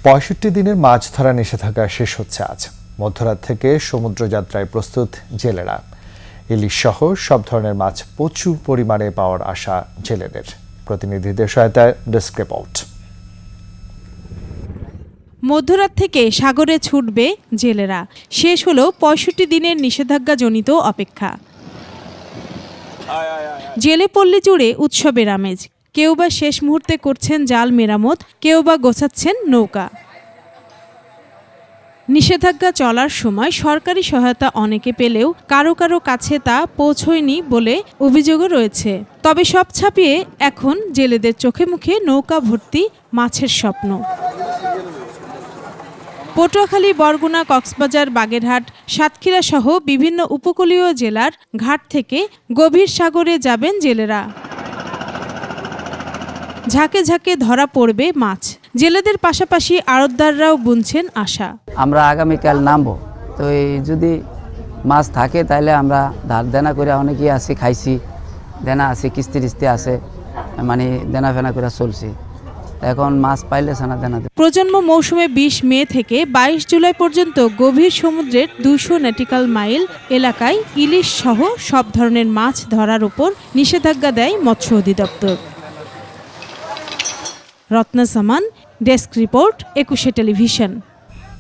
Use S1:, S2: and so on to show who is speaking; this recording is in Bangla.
S1: ৬৫ দিনের মাছ ধরা নিষেধাজ্ঞা শেষ হচ্ছে আজ। মধ্যরাত থেকে সমুদ্র যাত্রায় প্রস্তুত জেলেরা। ইলিশ সহ সব ধরনের মাছ প্রচুর পরিমাণে পাওয়ার আশা জেলেদের। প্রতিনিধিদের সহায়তায় ডেস্ক রিপোর্ট।
S2: মধ্যরাত থেকে সাগরে ছুটবে জেলেরা। শেষ হলো ৬৫ দিনের নিষেধাজ্ঞাজনিত অপেক্ষা। জেলে পল্লী জুড়ে উৎসবের আমেজ। কেউ বা শেষ মুহূর্তে করছেন জাল মেরামত, কেউ বা গোছাচ্ছেন নৌকা। নিষেধাজ্ঞা চলার সময় সরকারি সহায়তা অনেকে পেলেও কারো কারো কাছে তা পৌঁছয়নি বলে অভিযোগও রয়েছে। তবে সব ছাপিয়ে এখন জেলেদের চোখে মুখে নৌকা ভর্তি মাছের স্বপ্ন। পটুয়াখালী, বরগুনা, কক্সবাজার, বাগেরহাট, সাতক্ষীরা সহ বিভিন্ন উপকূলীয় জেলার ঘাট থেকে গভীর সাগরে যাবেন জেলেরা। ঝাঁকে ঝাঁকে ধরা পড়বে মাছ। জেলেদের পাশাপাশি আড়তদাররাও বুনছেন আশা।
S3: আমরা আগামীকাল নামবো, তো এই যদি মাছ থাকে তাহলে আমরা ধার দেনা করে অনেকেই আছি, খাইছি, দেনা আছে, কিস্তি টিস্তি আছে, মানে দেনা ফেনা করে চলছি। এখন মাছ পাইলে সানা দেনা।
S2: প্রজন্ম মৌসুমে ২০ মে থেকে ২২ জুলাই পর্যন্ত গভীর সমুদ্রের ২০০ নটিক্যাল মাইল এলাকায় ইলিশ সহ সব ধরনের মাছ ধরার উপর নিষেধাজ্ঞা দেয় মৎস্য অধিদপ্তর। রত্না সামান, ডেস্ক রিপোর্ট, ২১ টেলিভিশন।